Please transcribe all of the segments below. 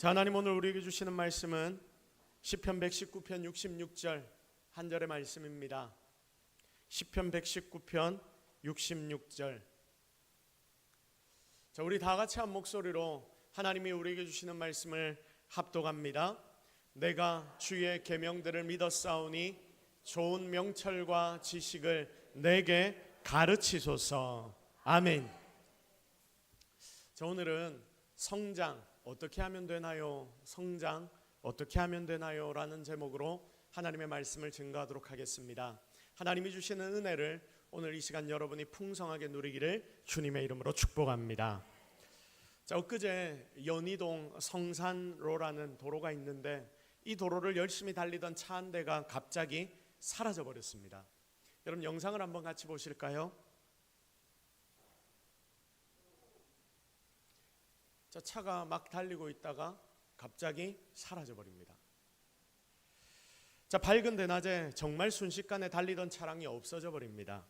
자, 하나님 오늘 우리에게 주시는 말씀은 시편 119편 66절 한 절의 말씀입니다. 시편 119편 66절. 자, 우리 다 같이 한 목소리로 하나님이 우리에게 주시는 말씀을 합독합니다. 내가 주의 계명들을 믿었사오니 좋은 명철과 지식을 내게 가르치소서. 아멘. 자, 오늘은 성장 어떻게 하면 되나요? 성장 어떻게 하면 되나요? 라는 제목으로 하나님의 말씀을 증거하도록 하겠습니다. 하나님이 주시는 은혜를 오늘 이 시간 여러분이 풍성하게 누리기를 주님의 이름으로 축복합니다. 자, 엊그제 연희동 성산로라는 도로가 있는데 이 도로를 열심히 달리던 차 한 대가 갑자기 사라져 버렸습니다. 여러분 영상을 한번 같이 보실까요? 자, 차가 막 달리고 있다가 갑자기 사라져 버립니다. 자, 밝은 대낮에 정말 순식간에 달리던 차량이 없어져 버립니다.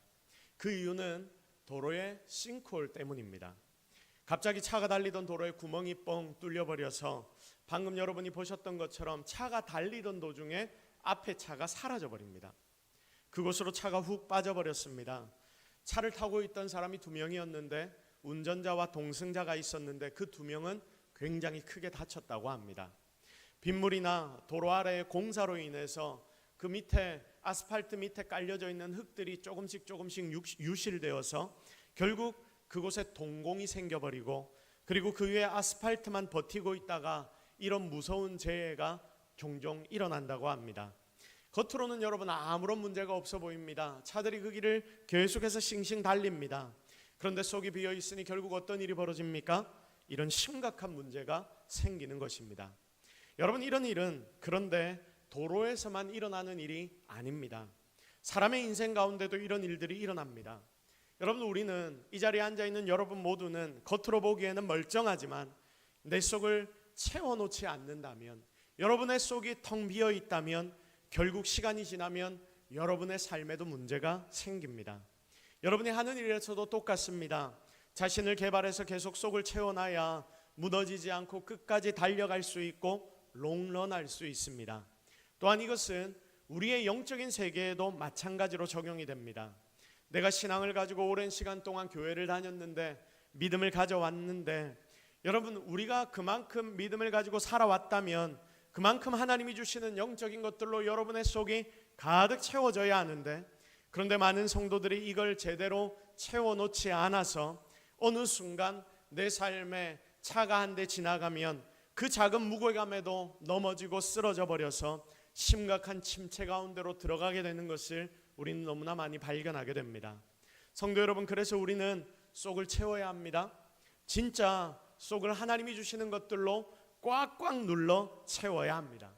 그 이유는 도로의 싱크홀 때문입니다. 갑자기 차가 달리던 도로에 구멍이 뻥 뚫려 버려서 방금 여러분이 보셨던 것처럼 차가 달리던 도중에 앞에 차가 사라져 버립니다. 그곳으로 차가 훅 빠져 버렸습니다. 차를 타고 있던 사람이 2명이었는데 운전자와 동승자가 있었는데 그 2명은 굉장히 크게 다쳤다고 합니다. 빗물이나 도로 아래의 공사로 인해서 그 밑에 아스팔트 밑에 깔려져 있는 흙들이 조금씩 유실되어서 결국 그곳에 동공이 생겨버리고, 그리고 그 위에 아스팔트만 버티고 있다가 이런 무서운 재해가 종종 일어난다고 합니다. 겉으로는 여러분 아무런 문제가 없어 보입니다. 차들이 그 길을 계속해서 싱싱 달립니다. 그런데 속이 비어 있으니 결국 어떤 일이 벌어집니까? 이런 심각한 문제가 생기는 것입니다. 여러분, 이런 일은 그런데 도로에서만 일어나는 일이 아닙니다. 사람의 인생 가운데도 이런 일들이 일어납니다. 여러분, 우리는 이 자리에 앉아있는 여러분 모두는 겉으로 보기에는 멀쩡하지만 내 속을 채워놓지 않는다면, 여러분의 속이 텅 비어 있다면 결국 시간이 지나면 여러분의 삶에도 문제가 생깁니다. 여러분이 하는 일에서도 똑같습니다. 자신을 개발해서 계속 속을 채워놔야 무너지지 않고 끝까지 달려갈 수 있고 롱런할 수 있습니다. 또한 이것은 우리의 영적인 세계에도 마찬가지로 적용이 됩니다. 내가 신앙을 가지고 오랜 시간 동안 교회를 다녔는데, 믿음을 가져왔는데, 여러분, 우리가 그만큼 믿음을 가지고 살아왔다면 그만큼 하나님이 주시는 영적인 것들로 여러분의 속이 가득 채워져야 하는데, 그런데 많은 성도들이 이걸 제대로 채워놓지 않아서 어느 순간 내 삶에 차가 한 대 지나가면 그 작은 무게감에도 넘어지고 쓰러져 버려서 심각한 침체 가운데로 들어가게 되는 것을 우리는 너무나 많이 발견하게 됩니다. 성도 여러분, 그래서 우리는 속을 채워야 합니다. 진짜 속을 하나님이 주시는 것들로 꽉꽉 눌러 채워야 합니다.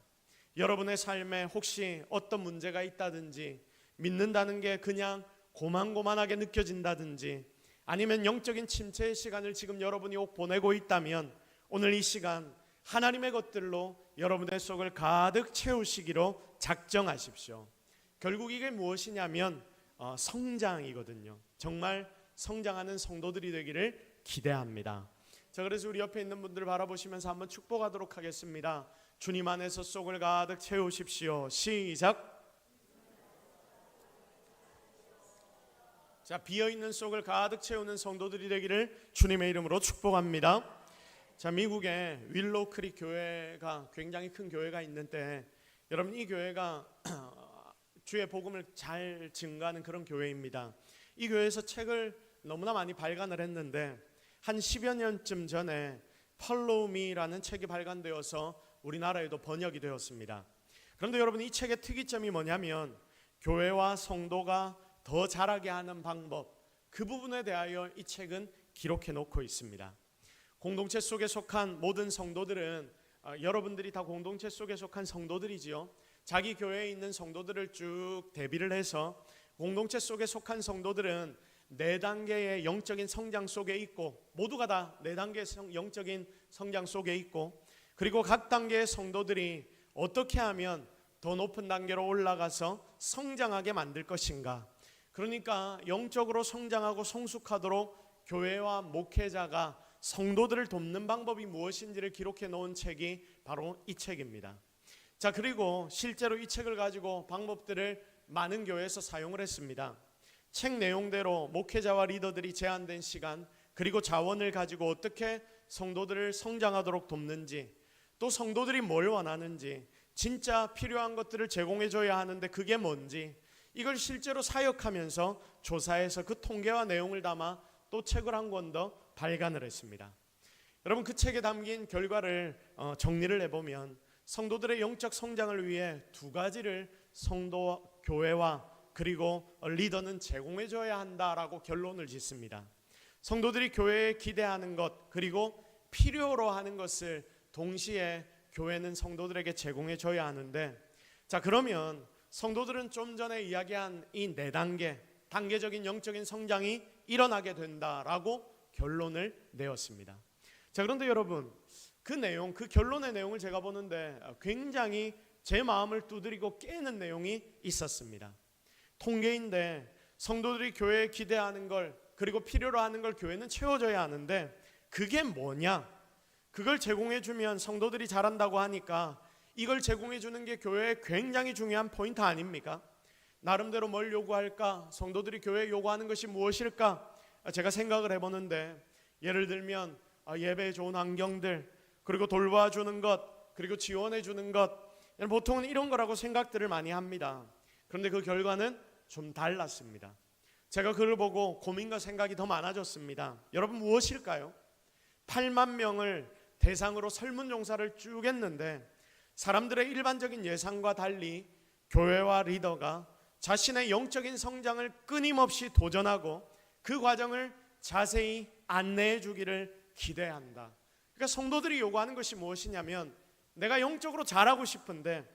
여러분의 삶에 혹시 어떤 문제가 있다든지, 믿는다는 게 그냥 고만고만하게 느껴진다든지, 아니면 영적인 침체의 시간을 지금 여러분이 보내고 있다면 오늘 이 시간 하나님의 것들로 여러분의 속을 가득 채우시기로 작정하십시오. 결국 이게 무엇이냐면 성장이거든요. 정말 성장하는 성도들이 되기를 기대합니다. 자, 그래서 우리 옆에 있는 분들을 바라보시면서 한번 축복하도록 하겠습니다. 주님 안에서 속을 가득 채우십시오. 시작. 자, 비어있는 속을 가득 채우는 성도들이 되기를 주님의 이름으로 축복합니다. 자, 미국에 윌로우 크릭 교회가 굉장히 큰 교회가 있는데, 여러분, 이 교회가 주의 복음을 잘 증거하는 그런 교회입니다. 이 교회에서 책을 너무나 많이 발간을 했는데 한 10여 년쯤 전에 Follow Me라는 책이 발간되어서 우리나라에도 번역이 되었습니다. 그런데 여러분, 이 책의 특이점이 뭐냐면 교회와 성도가 더 자라게 하는 방법, 그 부분에 대하여 이 책은 기록해 놓고 있습니다. 공동체 속에 속한 모든 성도들은 여러분들이 다 공동체 속에 속한 성도들이지요. 자기 교회에 있는 성도들을 쭉 대비를 해서 공동체 속에 속한 성도들은 4단계의 영적인 성장 속에 있고, 모두가 다 4단계의 영적인 성장 속에 있고, 그리고 각 단계의 성도들이 어떻게 하면 더 높은 단계로 올라가서 성장하게 만들 것인가, 그러니까 영적으로 성장하고 성숙하도록 교회와 목회자가 성도들을 돕는 방법이 무엇인지를 기록해 놓은 책이 바로 이 책입니다. 자, 그리고 실제로 이 책을 가지고 방법들을 많은 교회에서 사용을 했습니다. 책 내용대로 목회자와 리더들이 제한된 시간, 그리고 자원을 가지고 어떻게 성도들을 성장하도록 돕는지, 또 성도들이 뭘 원하는지, 진짜 필요한 것들을 제공해 줘야 하는데 그게 뭔지, 이걸 실제로 사역하면서 조사해서 그 통계와 내용을 담아 또 책을 한 권 더 발간을 했습니다. 여러분, 그 책에 담긴 결과를 정리를 해보면 성도들의 영적 성장을 위해 두 가지를 성도, 교회와 그리고 리더는 제공해 줘야 한다라고 결론을 짓습니다. 성도들이 교회에 기대하는 것, 그리고 필요로 하는 것을 동시에 교회는 성도들에게 제공해 줘야 하는데, 자, 그러면 성도들은 좀 전에 이야기한 이 네 단계적인 영적인 성장이 일어나게 된다라고 결론을 내었습니다. 자, 그런데 여러분, 그 내용, 그 결론의 내용을 제가 보는데 굉장히 제 마음을 두드리고 깨는 내용이 있었습니다. 통계인데 성도들이 교회에 기대하는 걸, 그리고 필요로 하는 걸 교회는 채워줘야 하는데 그게 뭐냐? 그걸 제공해 주면 성도들이 잘한다고 하니까 이걸 제공해 주는 게 교회의 굉장히 중요한 포인트 아닙니까? 나름대로 뭘 요구할까? 성도들이 교회에 요구하는 것이 무엇일까? 제가 생각을 해보는데, 예를 들면 예배에 좋은 환경들, 그리고 돌봐주는 것, 그리고 지원해 주는 것, 보통은 이런 거라고 생각들을 많이 합니다. 그런데 그 결과는 좀 달랐습니다. 제가 그걸 보고 고민과 생각이 더 많아졌습니다. 여러분, 무엇일까요? 8만 명을 대상으로 설문조사를 쭉 했는데 사람들의 일반적인 예상과 달리 교회와 리더가 자신의 영적인 성장을 끊임없이 도전하고 그 과정을 자세히 안내해 주기를 기대한다. 그러니까 성도들이 요구하는 것이 무엇이냐면, 내가 영적으로 잘하고 싶은데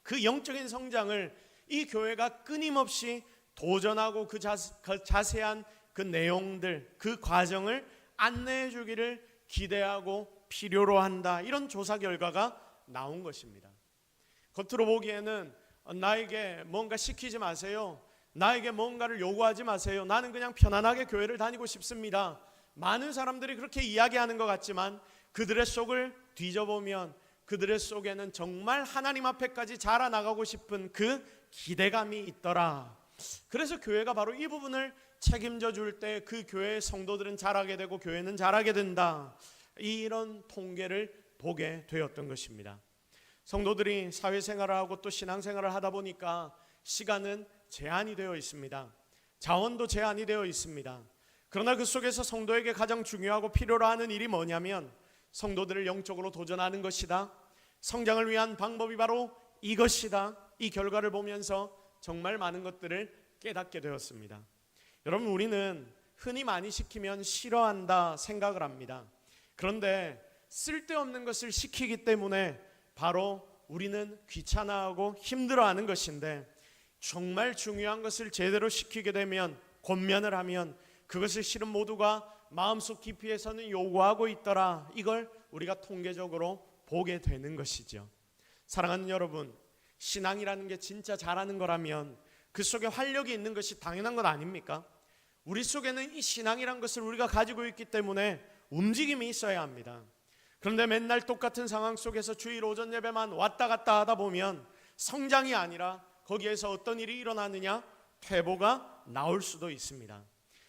그 영적인 성장을 이 교회가 끊임없이 도전하고 그 자세한 그 내용들, 그 과정을 안내해 주기를 기대하고 필요로 한다. 이런 조사 결과가 나온 것입니다. 겉으로 보기에는 나에게 뭔가 시키지 마세요, 나에게 뭔가를 요구하지 마세요, 나는 그냥 편안하게 교회를 다니고 싶습니다, 많은 사람들이 그렇게 이야기하는 것 같지만 그들의 속을 뒤져보면 그들의 속에는 정말 하나님 앞에까지 자라나가고 싶은 그 기대감이 있더라. 그래서 교회가 바로 이 부분을 책임져 줄 때 그 교회의 성도들은 자라게 되고 교회는 자라게 된다. 이런 통계를 보게 되었던 것입니다. 성도들이 사회생활을 하고 또 신앙생활을 하다 보니까 시간은 제한이 되어 있습니다. 자원도 제한이 되어 있습니다. 그러나 그 속에서 성도에게 가장 중요하고 필요로 하는 일이 뭐냐면 성도들을 영적으로 도전하는 것이다. 성장을 위한 방법이 바로 이것이다. 이 결과를 보면서 정말 많은 것들을 깨닫게 되었습니다. 여러분, 우리는 흔히 많이 시키면 싫어한다 생각을 합니다. 그런데 쓸데없는 것을 시키기 때문에 바로 우리는 귀찮아하고 힘들어하는 것인데, 정말 중요한 것을 제대로 시키게 되면, 권면을 하면 그것을 실은 모두가 마음속 깊이에서는 요구하고 있더라. 이걸 우리가 통계적으로 보게 되는 것이죠. 사랑하는 여러분, 신앙이라는 게 진짜 잘하는 거라면 그 속에 활력이 있는 것이 당연한 것 아닙니까? 우리 속에는 이 신앙이란 것을 우리가 가지고 있기 때문에 움직임이 있어야 합니다. 그런데 맨날 똑같은 상황 속에서 주일 오전 예배만 왔다 갔다 하다 보면 성장이 아니라 거기에서 어떤 일이 일어나느냐? 퇴보가 나올 수도 있습니다.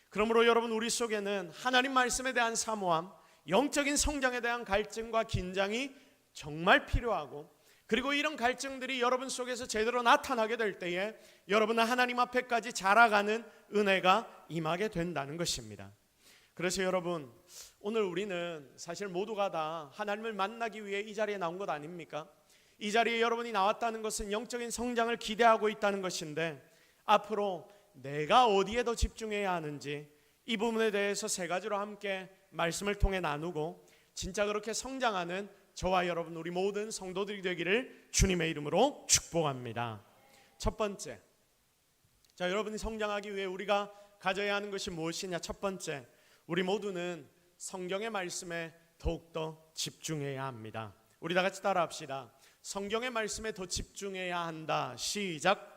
그러므로 여러분, 우리 속에는 하나님 말씀에 대한 사모함, 영적인 성장에 대한 갈증과 긴장이 정말 필요하고, 그리고 이런 갈증들이 여러분 속에서 제대로 나타나게 될 때에 여러분은 하나님 앞에까지 자라가는 은혜가 임하게 된다는 것입니다. 그래서 여러분, 오늘 우리는 사실 모두가 다 하나님을 만나기 위해 이 자리에 나온 것 아닙니까? 이 자리에 여러분이 나왔다는 것은 영적인 성장을 기대하고 있다는 것인데, 앞으로 내가 어디에 더 집중해야 하는지 이 부분에 대해서 세 가지로 함께 말씀을 통해 나누고, 진짜 그렇게 성장하는 저와 여러분, 우리 모든 성도들이 되기를 주님의 이름으로 축복합니다. 첫 번째, 자, 여러분이 성장하기 위해 우리가 가져야 하는 것이 무엇이냐? 첫 번째, 우리 모두는 성경의 말씀에 더욱더 집중해야 합니다. 우리 다 같이 따라합시다. 성경의 말씀에 더 집중해야 한다. 시작.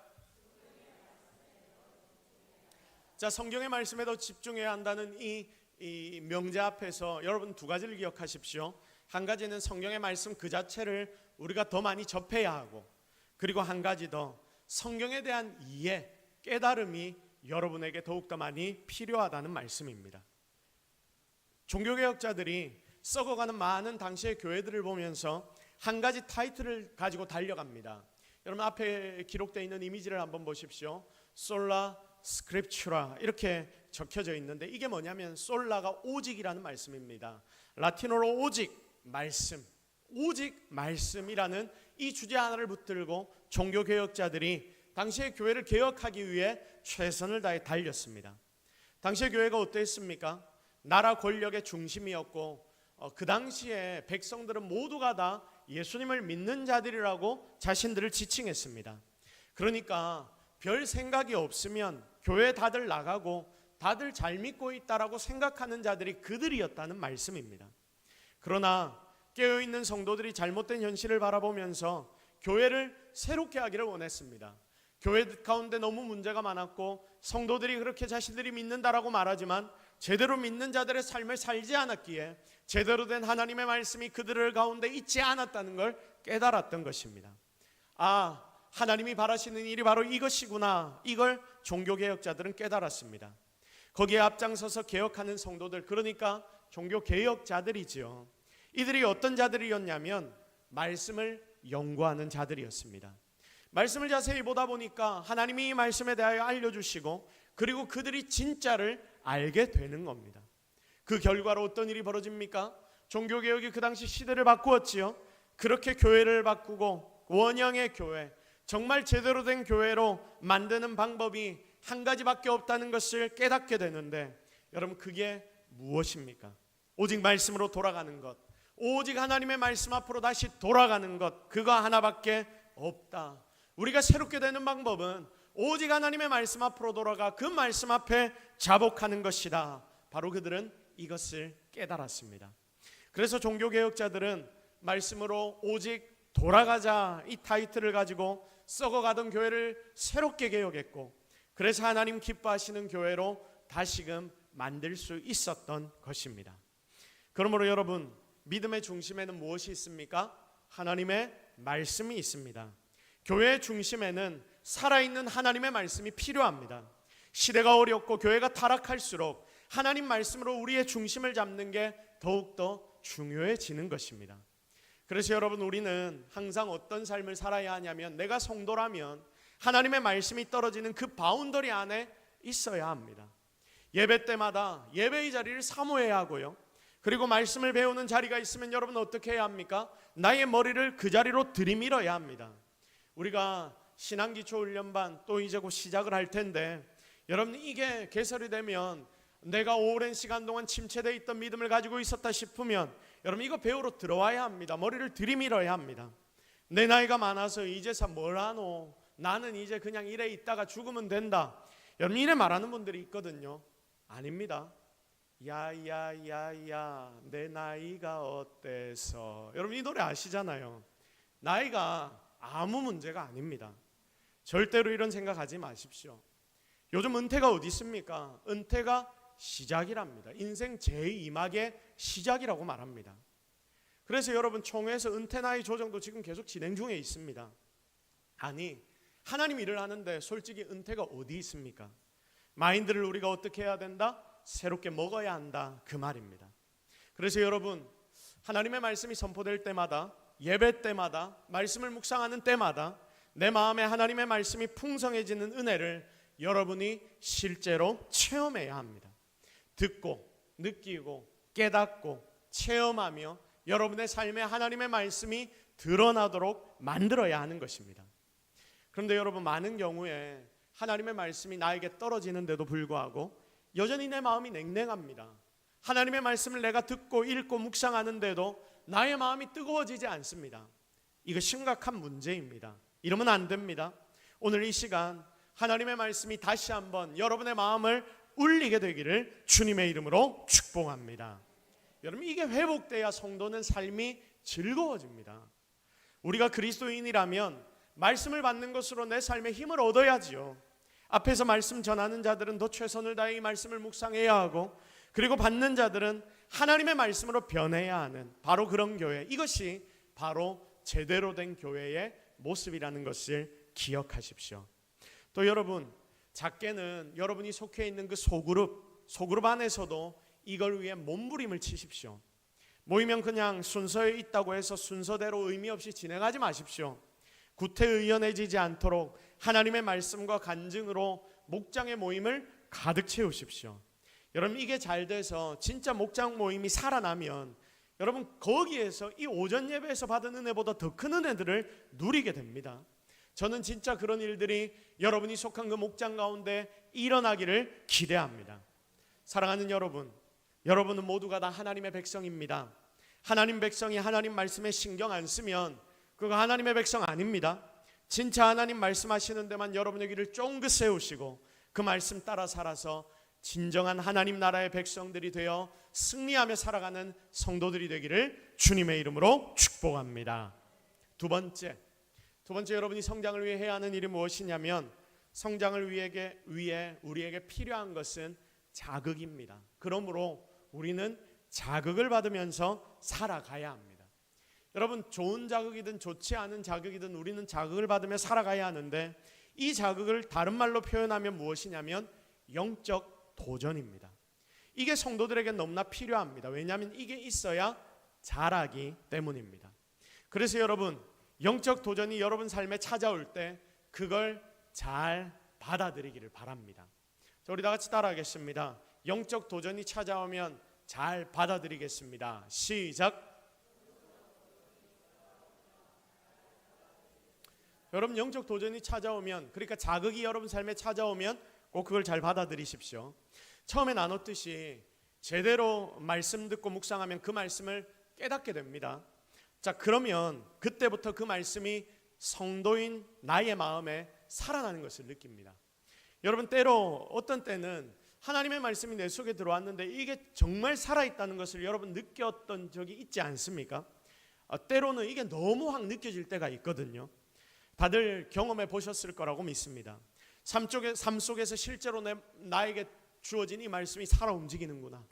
자, 성경의 말씀에 더 집중해야 한다는 이 이 명제 앞에서 여러분 두 가지를 기억하십시오. 한 가지는 성경의 말씀 그 자체를 우리가 더 많이 접해야 하고, 그리고 한 가지 더, 성경에 대한 이해, 깨달음이 여러분에게 더욱더 많이 필요하다는 말씀입니다. 종교개혁자들이 썩어가는 많은 당시의 교회들을 보면서 한 가지 타이틀을 가지고 달려갑니다. 여러분 앞에 기록되어 있는 이미지를 한번 보십시오. 솔라 스크립추라 이렇게 적혀져 있는데, 이게 뭐냐면 솔라가 오직이라는 말씀입니다. 라틴어로 오직, 말씀, 오직 말씀이라는 이 주제 하나를 붙들고 종교개혁자들이 당시의 교회를 개혁하기 위해 최선을 다해 달렸습니다. 당시의 교회가 어땠습니까? 나라 권력의 중심이었고, 그 당시에 백성들은 모두가 다 예수님을 믿는 자들이라고 자신들을 지칭했습니다. 그러니까 별 생각이 없으면 교회 다들 나가고 다들 잘 믿고 있다라고 생각하는 자들이 그들이었다는 말씀입니다. 그러나 깨어있는 성도들이 잘못된 현실을 바라보면서 교회를 새롭게 하기를 원했습니다. 교회 가운데 너무 문제가 많았고, 성도들이 그렇게 자신들이 믿는다라고 말하지만 제대로 믿는 자들의 삶을 살지 않았기에 제대로 된 하나님의 말씀이 그들을 가운데 있지 않았다는 걸 깨달았던 것입니다. 아, 하나님이 바라시는 일이 바로 이것이구나, 이걸 종교개혁자들은 깨달았습니다. 거기에 앞장서서 개혁하는 성도들, 그러니까 종교개혁자들이지요. 이들이 어떤 자들이었냐면 말씀을 연구하는 자들이었습니다. 말씀을 자세히 보다 보니까 하나님이 이 말씀에 대하여 알려주시고, 그리고 그들이 진짜를 알게 되는 겁니다. 그 결과로 어떤 일이 벌어집니까? 종교개혁이 그 당시 시대를 바꾸었지요. 그렇게 교회를 바꾸고 원형의 교회, 정말 제대로 된 교회로 만드는 방법이 한 가지밖에 없다는 것을 깨닫게 되는데, 여러분 그게 무엇입니까? 오직 말씀으로 돌아가는 것, 오직 하나님의 말씀 앞으로 다시 돌아가는 것, 그거 하나밖에 없다. 우리가 새롭게 되는 방법은 오직 하나님의 말씀 앞으로 돌아가 그 말씀 앞에 자복하는 것이다. 바로 그들은 이것을 깨달았습니다. 그래서 종교개혁자들은 말씀으로 오직 돌아가자, 이 타이틀을 가지고 썩어가던 교회를 새롭게 개혁했고, 그래서 하나님 기뻐하시는 교회로 다시금 만들 수 있었던 것입니다. 그러므로 여러분, 믿음의 중심에는 무엇이 있습니까? 하나님의 말씀이 있습니다. 교회의 중심에는 살아있는 하나님의 말씀이 필요합니다. 시대가 어렵고 교회가 타락할수록 하나님 말씀으로 우리의 중심을 잡는 게 더욱더 중요해지는 것입니다. 그래서 여러분, 우리는 항상 어떤 삶을 살아야 하냐면, 내가 성도라면 하나님의 말씀이 떨어지는 그 바운더리 안에 있어야 합니다. 예배 때마다 예배의 자리를 사모해야 하고요, 그리고 말씀을 배우는 자리가 있으면 여러분 어떻게 해야 합니까? 나의 머리를 그 자리로 들이밀어야 합니다. 우리가 신앙기초훈련반 또 이제 곧 시작을 할 텐데, 여러분 이게 개설이 되면 내가 오랜 시간 동안 침체되어 있던 믿음을 가지고 있었다 싶으면 여러분 이거 배우러 들어와야 합니다. 머리를 들이밀어야 합니다. 내 나이가 많아서 이제서 뭘 하노? 나는 이제 그냥 이래 있다가 죽으면 된다. 여러분 이래 말하는 분들이 있거든요. 아닙니다. 야야야야 내 나이가 어때서. 여러분 이 노래 아시잖아요. 나이가 아무 문제가 아닙니다. 절대로 이런 생각하지 마십시오. 요즘 은퇴가 어디 있습니까? 은퇴가 시작이랍니다. 인생 제2막의 시작이라고 말합니다. 그래서 여러분 총회에서 은퇴 나이 조정도 지금 계속 진행 중에 있습니다. 아니, 하나님 일을 하는데 솔직히 은퇴가 어디 있습니까? 마인드를 우리가 어떻게 해야 된다? 새롭게 먹어야 한다, 그 말입니다. 그래서 여러분, 하나님의 말씀이 선포될 때마다, 예배 때마다, 말씀을 묵상하는 때마다 내 마음에 하나님의 말씀이 풍성해지는 은혜를 여러분이 실제로 체험해야 합니다. 듣고 느끼고 깨닫고 체험하며 여러분의 삶에 하나님의 말씀이 드러나도록 만들어야 하는 것입니다. 그런데 여러분, 많은 경우에 하나님의 말씀이 나에게 떨어지는데도 불구하고 여전히 내 마음이 냉랭합니다. 하나님의 말씀을 내가 듣고 읽고 묵상하는데도 나의 마음이 뜨거워지지 않습니다. 이거 심각한 문제입니다. 이러면 안 됩니다. 오늘 이 시간 하나님의 말씀이 다시 한번 여러분의 마음을 울리게 되기를 주님의 이름으로 축복합니다. 여러분, 이게 회복돼야 성도는 삶이 즐거워집니다. 우리가 그리스도인이라면 말씀을 받는 것으로 내 삶에 힘을 얻어야지요. 앞에서 말씀 전하는 자들은 더 최선을 다해 이 말씀을 묵상해야 하고, 그리고 받는 자들은 하나님의 말씀으로 변해야 하는 바로 그런 교회, 이것이 바로 제대로 된 교회의 모습이라는 것을 기억하십시오. 또 여러분, 작게는 여러분이 속해 있는 그 소그룹 안에서도 이걸 위해 몸부림을 치십시오. 모이면 그냥 순서에 있다고 해서 순서대로 의미 없이 진행하지 마십시오. 구태의연해지지 않도록 하나님의 말씀과 간증으로 목장의 모임을 가득 채우십시오. 여러분, 이게 잘 돼서 진짜 목장 모임이 살아나면 여러분, 거기에서 이 오전 예배에서 받은 은혜보다 더 큰 은혜들을 누리게 됩니다. 저는 진짜 그런 일들이 여러분이 속한 그 목장 가운데 일어나기를 기대합니다. 사랑하는 여러분, 여러분은 모두가 다 하나님의 백성입니다. 하나님 백성이 하나님 말씀에 신경 안 쓰면 그거 하나님의 백성 아닙니다. 진짜 하나님 말씀하시는 데만 여러분의 귀를 쫑긋 세우시고 그 말씀 따라 살아서 진정한 하나님 나라의 백성들이 되어 승리하며 살아가는 성도들이 되기를 주님의 이름으로 축복합니다. 두 번째 여러분이 성장을 위해 해야 하는 일이 무엇이냐면, 성장을 위해 우리에게 필요한 것은 자극입니다. 그러므로 우리는 자극을 받으면서 살아가야 합니다. 여러분, 좋은 자극이든 좋지 않은 자극이든 우리는 자극을 받으며 살아가야 하는데, 이 자극을 다른 말로 표현하면 무엇이냐면 영적 도전입니다. 이게 성도들에게 너무나 필요합니다. 왜냐하면 이게 있어야 자라기 때문입니다. 그래서 여러분, 영적 도전이 여러분 삶에 찾아올 때 그걸 잘 받아들이기를 바랍니다. 자, 우리 다 같이 따라하겠습니다. 영적 도전이 찾아오면 잘 받아들이겠습니다. 시작. 여러분, 영적 도전이 찾아오면, 그러니까 자극이 여러분 삶에 찾아오면 꼭 그걸 잘 받아들이십시오. 처음에 나눴듯이 제대로 말씀 듣고 묵상하면 그 말씀을 깨닫게 됩니다. 자, 그러면 그때부터 그 말씀이 성도인 나의 마음에 살아나는 것을 느낍니다. 여러분, 때로 어떤 때는 하나님의 말씀이 내 속에 들어왔는데 이게 정말 살아있다는 것을 여러분 느꼈던 적이 있지 않습니까? 때로는 이게 너무 확 느껴질 때가 있거든요. 다들 경험해 보셨을 거라고 믿습니다. 삶 속에서 실제로 나에게 주어진 이 말씀이 살아 움직이는구나.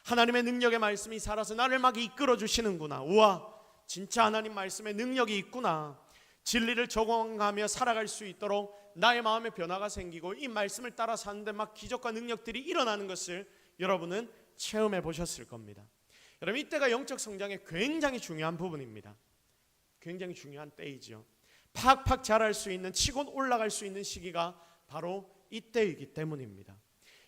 하나님의 능력의 말씀이 살아서 나를 막 이끌어 주시는구나. 우와, 진짜 하나님 말씀에 능력이 있구나. 진리를 적용하며 살아갈 수 있도록 나의 마음에 변화가 생기고 이 말씀을 따라 사는데 막 기적과 능력들이 일어나는 것을 여러분은 체험해 보셨을 겁니다. 여러분, 이때가 영적 성장의 굉장히 중요한 부분입니다. 굉장히 중요한 때이죠. 팍팍 자랄 수 있는, 치고 올라갈 수 있는 시기가 바로 이때이기 때문입니다.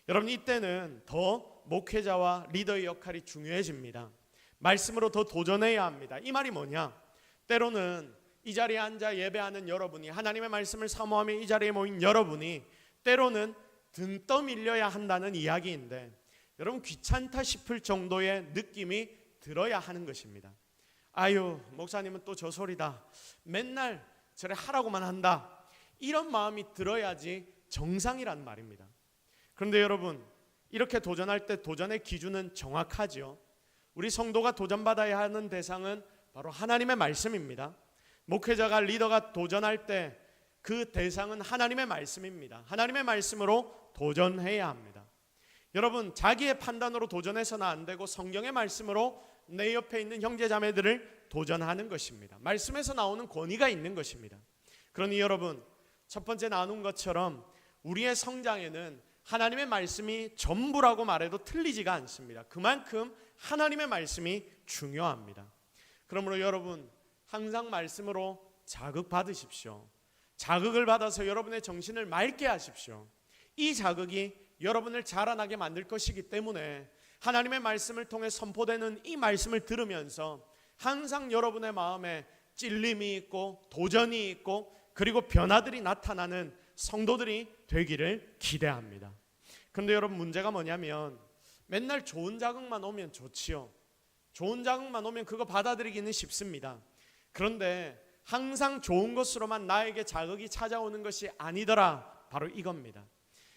여러분, 이때는 더 목회자와 리더의 역할이 중요해집니다. 말씀으로 더 도전해야 합니다. 이 말이 뭐냐? 때로는 이 자리에 앉아 예배하는 여러분이, 하나님의 말씀을 사모하며 이 자리에 모인 여러분이 때로는 등 떠밀려야 한다는 이야기인데, 여러분, 귀찮다 싶을 정도의 느낌이 들어야 하는 것입니다. 아유, 목사님은 또 저 소리다. 맨날 저래 하라고만 한다. 이런 마음이 들어야지 정상이란 말입니다. 그런데 여러분, 이렇게 도전할 때 도전의 기준은 정확하죠. 우리 성도가 도전받아야 하는 대상은 바로 하나님의 말씀입니다. 목회자가, 리더가 도전할 때 그 대상은 하나님의 말씀입니다. 하나님의 말씀으로 도전해야 합니다. 여러분, 자기의 판단으로 도전해서는 안 되고 성경의 말씀으로 내 옆에 있는 형제자매들을 도전하는 것입니다. 말씀에서 나오는 권위가 있는 것입니다. 그러니 여러분, 첫 번째 나눈 것처럼 우리의 성장에는 하나님의 말씀이 전부라고 말해도 틀리지가 않습니다. 그만큼 하나님의 말씀이 중요합니다. 그러므로 여러분, 항상 말씀으로 자극받으십시오. 자극을 받아서 여러분의 정신을 맑게 하십시오. 이 자극이 여러분을 자라나게 만들 것이기 때문에 하나님의 말씀을 통해 선포되는 이 말씀을 들으면서 항상 여러분의 마음에 찔림이 있고 도전이 있고 그리고 변화들이 나타나는 성도들이 되기를 기대합니다. 그런데 여러분, 문제가 뭐냐면 맨날 좋은 자극만 오면 좋지요. 좋은 자극만 오면 그거 받아들이기는 쉽습니다. 그런데 항상 좋은 것으로만 나에게 자극이 찾아오는 것이 아니더라, 바로 이겁니다.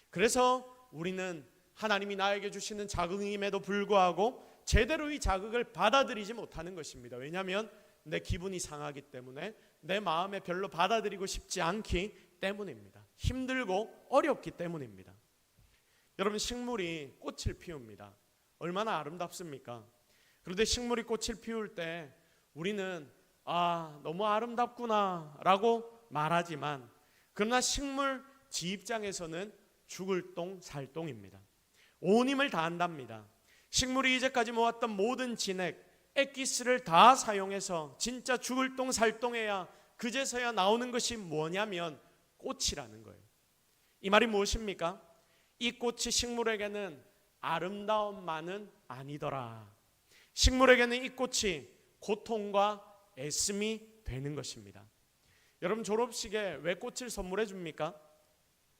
그래서 우리는 하나님이 나에게 주시는 자극임에도 불구하고 제대로 이 자극을 받아들이지 못하는 것입니다. 왜냐하면 내 기분이 상하기 때문에, 내 마음에 별로 받아들이고 싶지 않기 때문입니다. 힘들고 어렵기 때문입니다. 여러분, 식물이 꽃을 피웁니다. 얼마나 아름답습니까? 그런데 식물이 꽃을 피울 때 우리는 너무 아름답구나 라고 말하지만, 그러나 식물지 입장에서는 죽을 똥 살 똥입니다. 온 힘을 다한답니다. 식물이 이제까지 모았던 모든 진액, 액기스를 다 사용해서 진짜 죽을 똥 살 똥해야 그제서야 나오는 것이 뭐냐면 꽃이라는 거예요. 이 말이 무엇입니까? 이 꽃이 식물에게는 아름다움만은 아니더라. 식물에게는 이 꽃이 고통과 애씀이 되는 것입니다. 여러분, 졸업식에 왜 꽃을 선물해 줍니까?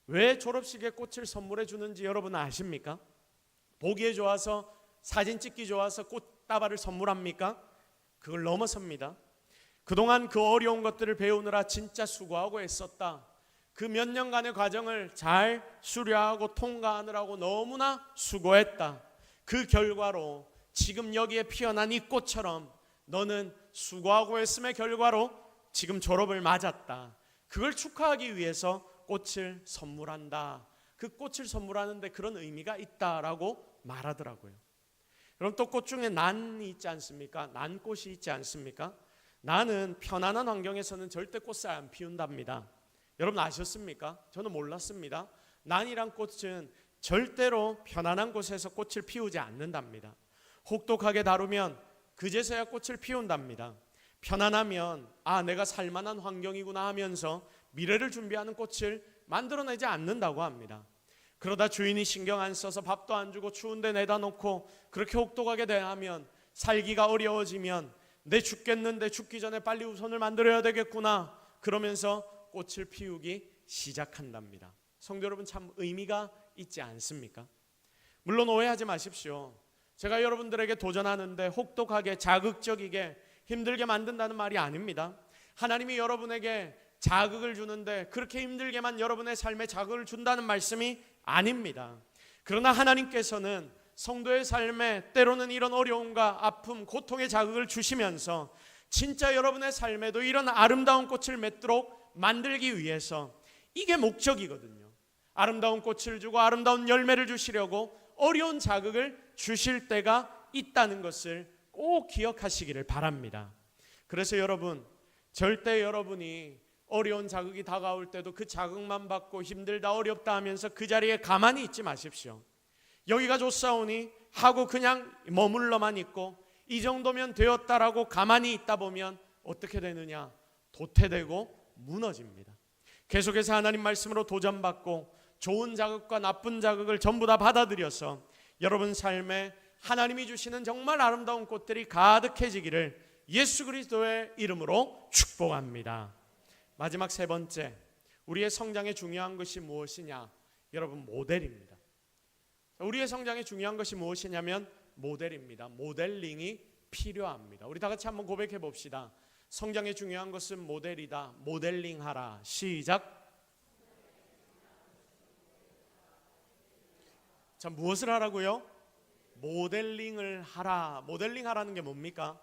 왜 졸업식에 꽃을 선물해 주는지 여러분 아십니까? 보기에 좋아서, 사진 찍기 좋아서 꽃다발을 선물합니까? 그걸 넘어섭니다. 그동안 그 어려운 것들을 배우느라 진짜 수고하고 애썼다. 그 몇 년간의 과정을 잘 수료하고 통과하느라고 너무나 수고했다. 그 결과로 지금 여기에 피어난 이 꽃처럼 너는 수고하고 애씀의 결과로 지금 졸업을 맞았다. 그걸 축하하기 위해서 꽃을 선물한다. 그 꽃을 선물하는데 그런 의미가 있다라고 말하더라고요. 그럼 또 꽃 중에 난이 있지 않습니까? 난꽃이 있지 않습니까? 난은 편안한 환경에서는 절대 꽃을 안 피운답니다. 여러분 아셨습니까? 저는 몰랐습니다. 난이란 꽃은 절대로 편안한 곳에서 꽃을 피우지 않는답니다. 혹독하게 다루면 그제서야 꽃을 피운답니다. 편안하면 내가 살만한 환경이구나 하면서 미래를 준비하는 꽃을 만들어내지 않는다고 합니다. 그러다 주인이 신경 안 써서 밥도 안 주고 추운데 내다 놓고 그렇게 혹독하게 대하면 살기가 어려워지면 내 죽겠는데 죽기 전에 빨리 우선을 만들어야 되겠구나 그러면서 꽃을 피우기 시작한답니다. 성도 여러분, 참 의미가 있지 않습니까? 물론 오해하지 마십시오. 제가 여러분들에게 도전하는데 혹독하게 자극적이게 힘들게 만든다는 말이 아닙니다. 하나님이 여러분에게 자극을 주는데 그렇게 힘들게만 여러분의 삶에 자극을 준다는 말씀이 아닙니다. 그러나 하나님께서는 성도의 삶에 때로는 이런 어려움과 아픔, 고통의 자극을 주시면서 진짜 여러분의 삶에도 이런 아름다운 꽃을 맺도록 만들기 위해서, 이게 목적이거든요. 아름다운 꽃을 주고 아름다운 열매를 주시려고 어려운 자극을 주실 때가 있다는 것을 꼭 기억하시기를 바랍니다. 그래서 여러분, 절대 여러분이 어려운 자극이 다가올 때도 그 자극만 받고 힘들다 어렵다 하면서 그 자리에 가만히 있지 마십시오. 여기가 좋사오니 하고 그냥 머물러만 있고 이 정도면 되었다라고 가만히 있다 보면 어떻게 되느냐? 도태되고 무너집니다. 계속해서 하나님 말씀으로 도전받고 좋은 자극과 나쁜 자극을 전부 다 받아들여서 여러분 삶에 하나님이 주시는 정말 아름다운 꽃들이 가득해지기를 예수 그리스도의 이름으로 축복합니다. 마지막 세 번째, 우리의 성장에 중요한 것이 무엇이냐? 여러분, 모델입니다. 우리의 성장에 중요한 것이 무엇이냐면 모델입니다. 모델링이 필요합니다. 우리 다 같이 한번 고백해 봅시다. 성장에 중요한 것은 모델이다. 모델링하라. 시작. 자, 무엇을 하라고요? 모델링을 하라. 모델링하라는 게 뭡니까?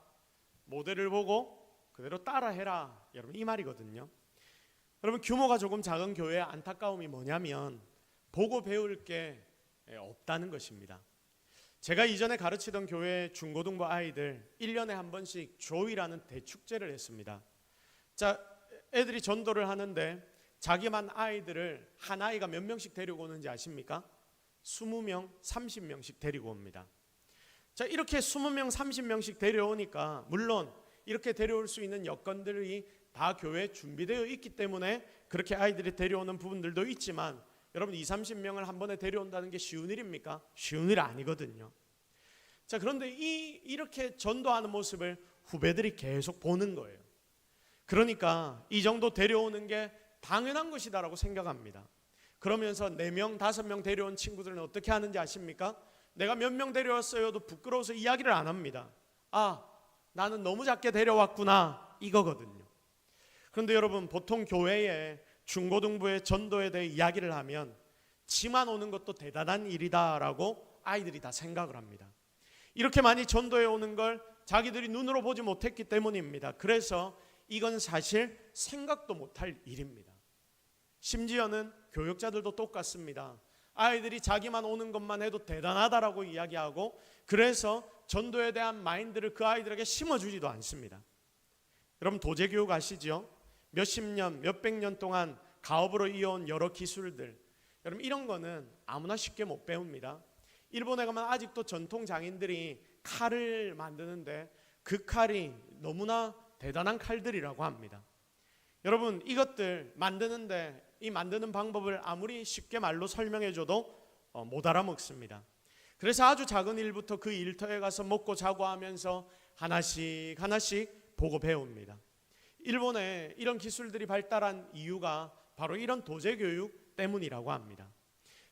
모델을 보고 그대로 따라해라. 여러분, 이 말이거든요. 여러분, 규모가 조금 작은 교회의 안타까움이 뭐냐면 보고 배울 게 없다는 것입니다. 제가 이전에 가르치던 교회 중고등부 아이들 1년에 한 번씩 조이라는 대축제를 했습니다. 자, 애들이 전도를 하는데 자기만 아이들을 한 아이가 몇 명씩 데리고 오는지 아십니까? 20명, 30명씩 데리고 옵니다. 자, 이렇게 20명, 30명씩 데려오니까 물론 이렇게 데려올 수 있는 여건들이 다 교회에 준비되어 있기 때문에 그렇게 아이들이 데려오는 부분들도 있지만 여러분 20, 30명을 한 번에 데려온다는 게 쉬운 일입니까? 쉬운 일 아니거든요. 자, 그런데 이렇게 전도하는 모습을 후배들이 계속 보는 거예요. 그러니까 이 정도 데려오는 게 당연한 것이다라고 생각합니다. 그러면서 4명, 5명 데려온 친구들은 어떻게 하는지 아십니까? 내가 몇 명 데려왔어요도 부끄러워서 이야기를 안 합니다. 나는 너무 작게 데려왔구나, 이거거든요. 그런데 여러분, 보통 교회에 중고등부의 전도에 대해 이야기를 하면 지만 오는 것도 대단한 일이다라고 아이들이 다 생각을 합니다. 이렇게 많이 전도해 오는 걸 자기들이 눈으로 보지 못했기 때문입니다. 그래서 이건 사실 생각도 못할 일입니다. 심지어는 교육자들도 똑같습니다. 아이들이 자기만 오는 것만 해도 대단하다라고 이야기하고, 그래서 전도에 대한 마인드를 그 아이들에게 심어주지도 않습니다. 여러분, 도제교육 아시죠? 몇십 년, 몇백 년 동안 가업으로 이어온 여러 기술들, 여러분 이런 거는 아무나 쉽게 못 배웁니다. 일본에 가면 아직도 전통 장인들이 칼을 만드는데 그 칼이 너무나 대단한 칼들이라고 합니다. 여러분, 이것들 만드는데 이 만드는 방법을 아무리 쉽게 말로 설명해줘도 못 알아먹습니다. 그래서 아주 작은 일부터 그 일터에 가서 먹고 자고 하면서 하나씩 하나씩 보고 배웁니다. 일본에 이런 기술들이 발달한 이유가 바로 이런 도제교육 때문이라고 합니다.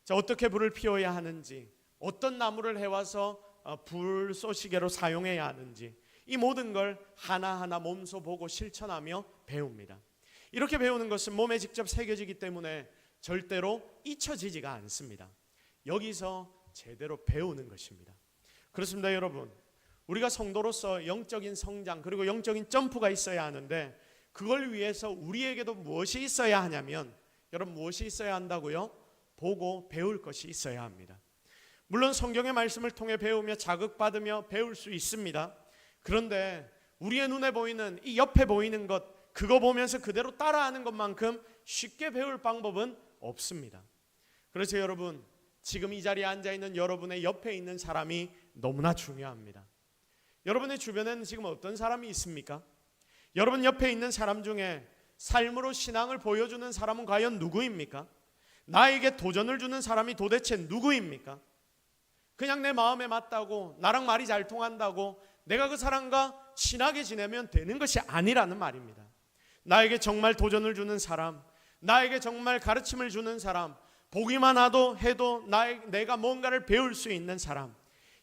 자, 어떻게 불을 피워야 하는지, 어떤 나무를 해와서 불 쏘시개로 사용해야 하는지, 이 모든 걸 하나하나 몸소 보고 실천하며 배웁니다. 이렇게 배우는 것은 몸에 직접 새겨지기 때문에 절대로 잊혀지지가 않습니다. 여기서 제대로 배우는 것입니다. 그렇습니다, 여러분. 우리가 성도로서 영적인 성장 그리고 영적인 점프가 있어야 하는데, 그걸 위해서 우리에게도 무엇이 있어야 하냐면, 여러분 무엇이 있어야 한다고요? 보고 배울 것이 있어야 합니다. 물론 성경의 말씀을 통해 배우며 자극받으며 배울 수 있습니다. 그런데 우리의 눈에 보이는 이 옆에 보이는 것, 그거 보면서 그대로 따라하는 것만큼 쉽게 배울 방법은 없습니다. 그래서 여러분, 지금 이 자리에 앉아있는 여러분의 옆에 있는 사람이 너무나 중요합니다. 여러분의 주변에는 지금 어떤 사람이 있습니까? 여러분 옆에 있는 사람 중에 삶으로 신앙을 보여주는 사람은 과연 누구입니까? 나에게 도전을 주는 사람이 도대체 누구입니까? 그냥 내 마음에 맞다고, 나랑 말이 잘 통한다고 내가 그 사람과 친하게 지내면 되는 것이 아니라는 말입니다. 나에게 정말 도전을 주는 사람, 나에게 정말 가르침을 주는 사람, 보기만 해도 내가 뭔가를 배울 수 있는 사람.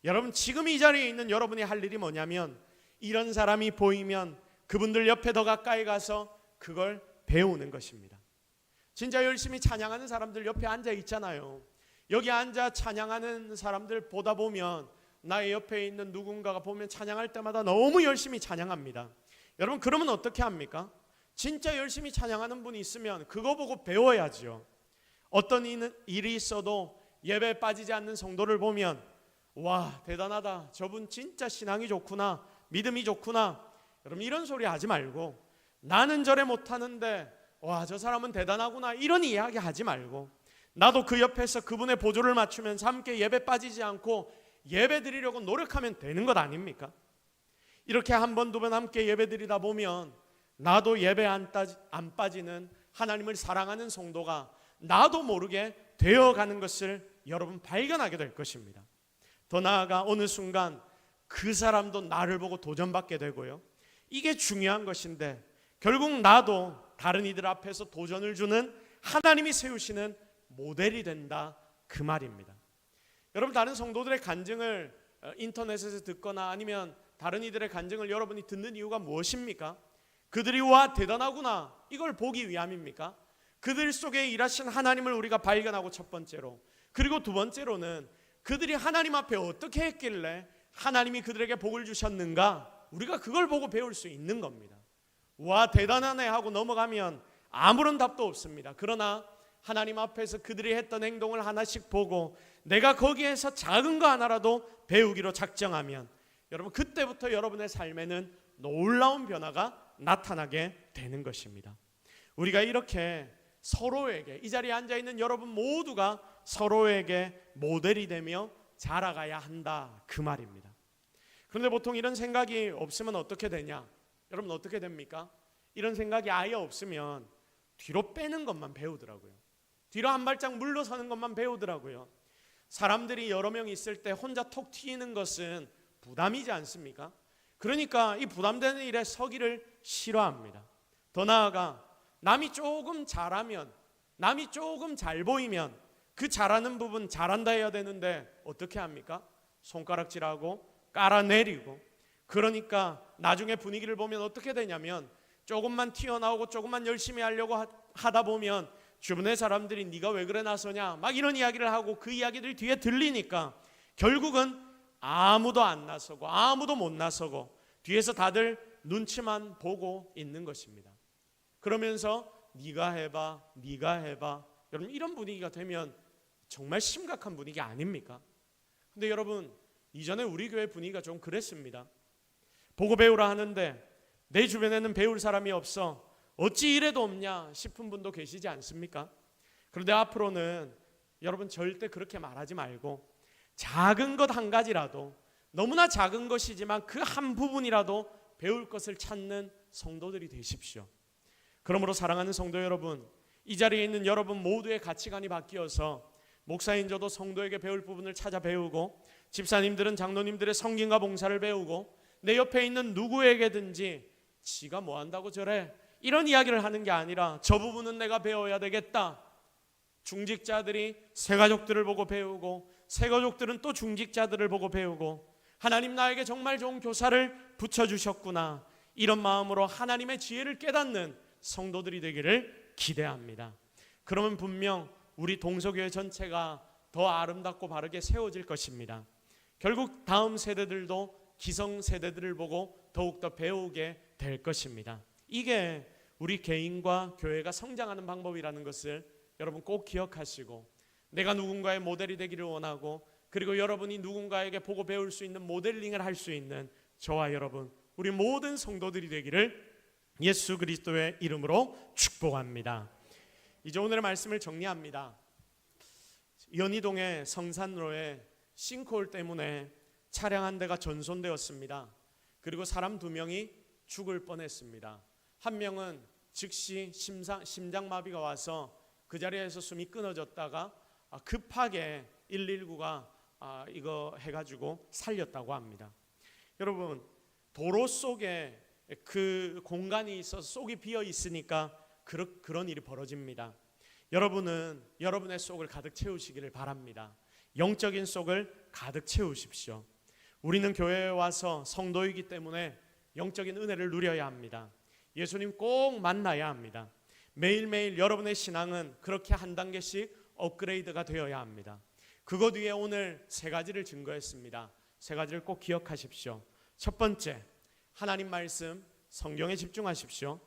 여러분, 지금 이 자리에 있는 여러분이 할 일이 뭐냐면, 이런 사람이 보이면 그분들 옆에 더 가까이 가서 그걸 배우는 것입니다. 진짜 열심히 찬양하는 사람들 옆에 앉아 있잖아요. 여기 앉아 찬양하는 사람들 보다 보면 나의 옆에 있는 누군가가 보면 찬양할 때마다 너무 열심히 찬양합니다. 여러분, 그러면 어떻게 합니까? 진짜 열심히 찬양하는 분이 있으면 그거 보고 배워야죠. 어떤 일이 있어도 예배에 빠지지 않는 성도를 보면, 와, 대단하다, 저분 진짜 신앙이 좋구나, 믿음이 좋구나. 여러분, 이런 소리 하지 말고, 나는 저래 못하는데 와, 저 사람은 대단하구나, 이런 이야기 하지 말고, 나도 그 옆에서 그분의 보조를 맞추면서 함께 예배 빠지지 않고 예배 드리려고 노력하면 되는 것 아닙니까? 이렇게 한 번, 두 번 함께 예배 드리다 보면 나도 예배 안 빠지는 하나님을 사랑하는 성도가 나도 모르게 되어가는 것을 여러분 발견하게 될 것입니다. 더 나아가 어느 순간 그 사람도 나를 보고 도전받게 되고요. 이게 중요한 것인데, 결국 나도 다른 이들 앞에서 도전을 주는 하나님이 세우시는 모델이 된다, 그 말입니다. 여러분, 다른 성도들의 간증을 인터넷에서 듣거나 아니면 다른 이들의 간증을 여러분이 듣는 이유가 무엇입니까? 그들이 와, 대단하구나, 이걸 보기 위함입니까? 그들 속에 일하신 하나님을 우리가 발견하고, 첫 번째로. 그리고 두 번째로는 그들이 하나님 앞에 어떻게 했길래 하나님이 그들에게 복을 주셨는가, 우리가 그걸 보고 배울 수 있는 겁니다. 와, 대단하네 하고 넘어가면 아무런 답도 없습니다. 그러나 하나님 앞에서 그들이 했던 행동을 하나씩 보고 내가 거기에서 작은 거 하나라도 배우기로 작정하면, 여러분, 그때부터 여러분의 삶에는 놀라운 변화가 나타나게 되는 것입니다. 우리가 이렇게 서로에게, 이 자리에 앉아있는 여러분 모두가 서로에게 모델이 되며 자라가야 한다, 그 말입니다. 그런데 보통 이런 생각이 없으면 어떻게 되냐? 여러분, 어떻게 됩니까? 이런 생각이 아예 없으면 뒤로 빼는 것만 배우더라고요. 뒤로 한 발짝 물러서는 것만 배우더라고요. 사람들이 여러 명 있을 때 혼자 톡 튀는 것은 부담이지 않습니까? 그러니까 이 부담되는 일에 서기를 싫어합니다. 더 나아가 남이 조금 잘하면, 남이 조금 잘 보이면 그 잘하는 부분 잘한다 해야 되는데 어떻게 합니까? 손가락질하고 깔아내리고, 그러니까 나중에 분위기를 보면 어떻게 되냐면, 조금만 튀어나오고 조금만 열심히 하려고 하다 보면 주변의 사람들이 네가 왜 그래 나서냐, 막 이런 이야기를 하고 그 이야기들이 뒤에 들리니까 결국은 아무도 안 나서고 아무도 못 나서고 뒤에서 다들 눈치만 보고 있는 것입니다. 그러면서 네가 해봐, 네가 해봐. 여러분, 이런 분위기가 되면 정말 심각한 분위기 아닙니까? 근데 여러분, 이전에 우리 교회 분위기가 좀 그랬습니다. 보고 배우라 하는데 내 주변에는 배울 사람이 없어 어찌 이래도 없냐 싶은 분도 계시지 않습니까? 그런데 앞으로는 여러분 절대 그렇게 말하지 말고 작은 것 한 가지라도, 너무나 작은 것이지만 그 한 부분이라도 배울 것을 찾는 성도들이 되십시오. 그러므로 사랑하는 성도 여러분, 이 자리에 있는 여러분 모두의 가치관이 바뀌어서 목사인 저도 성도에게 배울 부분을 찾아 배우고, 집사님들은 장로님들의 성김과 봉사를 배우고, 내 옆에 있는 누구에게든지 지가 뭐 한다고 저래 이런 이야기를 하는 게 아니라 저 부분은 내가 배워야 되겠다. 중직자들이 새가족들을 보고 배우고, 새가족들은 또 중직자들을 보고 배우고, 하나님 나에게 정말 좋은 교사를 붙여주셨구나, 이런 마음으로 하나님의 지혜를 깨닫는 성도들이 되기를 기대합니다. 그러면 분명 우리 동서교회 전체가 더 아름답고 바르게 세워질 것입니다. 결국 다음 세대들도 기성세대들을 보고 더욱더 배우게 될 것입니다. 이게 우리 개인과 교회가 성장하는 방법이라는 것을 여러분 꼭 기억하시고, 내가 누군가의 모델이 되기를 원하고, 그리고 여러분이 누군가에게 보고 배울 수 있는 모델링을 할 수 있는 저와 여러분, 우리 모든 성도들이 되기를 예수 그리스도의 이름으로 축복합니다. 이제 오늘의 말씀을 정리합니다. 연희동의 성산로에 싱크홀 때문에 차량 한 대가 전손되었습니다. 그리고 사람 2명이 죽을 뻔했습니다. 한 명은 즉시 심장마비가 와서 그 자리에서 숨이 끊어졌다가 급하게 119가 이거 해가지고 살렸다고 합니다. 여러분, 도로 속에 그 공간이 있어서 속이 비어 있으니까 그런 일이 벌어집니다. 여러분은 여러분의 속을 가득 채우시기를 바랍니다. 영적인 속을 가득 채우십시오. 우리는 교회에 와서 성도이기 때문에 영적인 은혜를 누려야 합니다. 예수님 꼭 만나야 합니다. 매일매일 여러분의 신앙은 그렇게 한 단계씩 업그레이드가 되어야 합니다. 그것 위에 오늘 3가지를 증거했습니다. 3가지를 꼭 기억하십시오. 첫 번째, 하나님 말씀, 성경에 집중하십시오.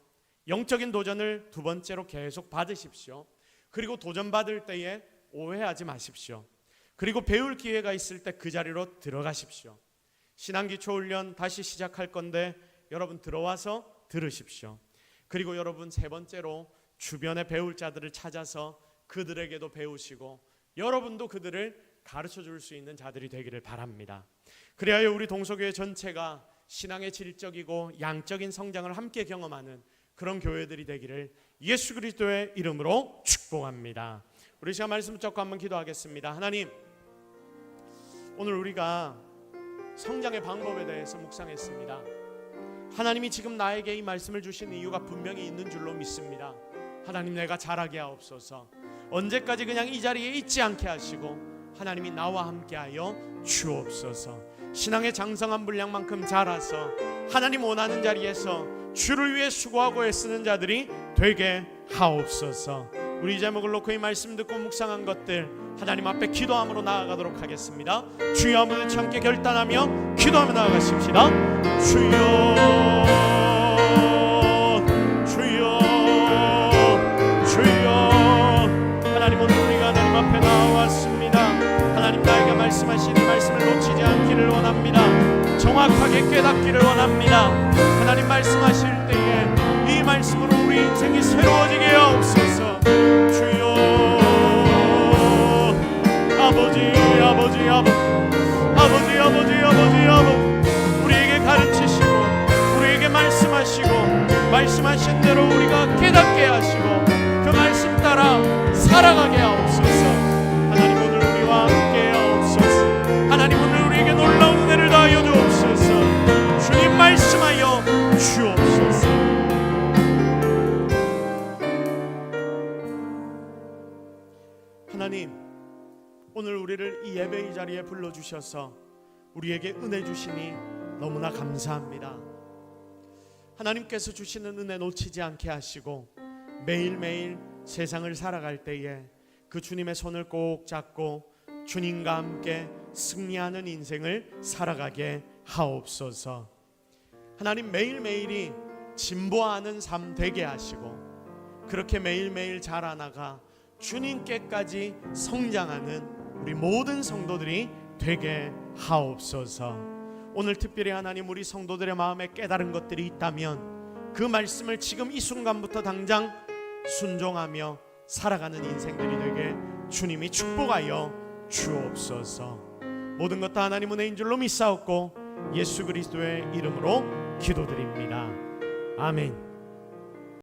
영적인 도전을 2번째로 계속 받으십시오. 그리고 도전받을 때에 오해하지 마십시오. 그리고 배울 기회가 있을 때 그 자리로 들어가십시오. 신앙기초 훈련 다시 시작할 건데 여러분 들어와서 들으십시오. 그리고 여러분 3번째로 주변에 배울 자들을 찾아서 그들에게도 배우시고 여러분도 그들을 가르쳐 줄 수 있는 자들이 되기를 바랍니다. 그래야 우리 동서교회 전체가 신앙의 질적이고 양적인 성장을 함께 경험하는 그런 교회들이 되기를 예수 그리스도의 이름으로 축복합니다. 우리 시간 말씀 붙잡고 한번 기도하겠습니다. 하나님, 오늘 우리가 성장의 방법에 대해서 묵상했습니다. 하나님이 지금 나에게 이 말씀을 주신 이유가 분명히 있는 줄로 믿습니다. 하나님, 내가 자라게 하옵소서. 언제까지 그냥 이 자리에 있지 않게 하시고 하나님이 나와 함께하여 주옵소서. 신앙의 장성한 분량만큼 자라서 하나님 원하는 자리에서 주를 위해 수고하고 애쓰는 자들이 되게 하옵소서. 우리 이 제목을 놓고 이 말씀 듣고 묵상한 것들 하나님 앞에 기도함으로 나아가도록 하겠습니다. 주여, 한번 함께 결단하며 기도하며 나아가십시다. 주여, 주여, 주여. 하나님, 오늘 우리가 하나님 앞에 나왔습니다. 하나님, 나에게 말씀하시는 말씀을 놓치지 않기를 원합니다. 정확하게 깨닫기를 원합니다. 하나님 말씀하실 때에 이 말씀으로 우리 인생이 새로워지게 하옵소서. 주여, 아버지, 아버지, 아버지, 아버지, 아버지, 아버지, 아버지, 우리에게 가르치시고 우리에게 말씀하시고 말씀하신 대로 우리가 깨닫게 하시고 그 말씀 따라 살아가게 하옵소서. 하나님, 오늘 우리와 함께 하옵소서. 하나님, 오늘 우리에게 놀라운 은혜를 다하여 주옵소서. 주님 말씀하여 주옵소서. 하나님, 오늘 우리를 이 예배의 자리에 불러주셔서 우리에게 은혜 주시니 너무나 감사합니다. 하나님께서 주시는 은혜 놓치지 않게 하시고 매일매일 세상을 살아갈 때에 그 주님의 손을 꼭 잡고 주님과 함께 승리하는 인생을 살아가게 하옵소서. 하나님, 매일매일이 진보하는 삶 되게 하시고 그렇게 매일매일 자라나가 주님께까지 성장하는 우리 모든 성도들이 되게 하옵소서. 오늘 특별히 하나님 우리 성도들의 마음에 깨달은 것들이 있다면 그 말씀을 지금 이 순간부터 당장 순종하며 살아가는 인생들이 되게 주님이 축복하여 주옵소서. 모든 것 다 하나님 은혜인 줄로 믿사옵고 예수 그리스도의 이름으로 기도드립니다. 아멘.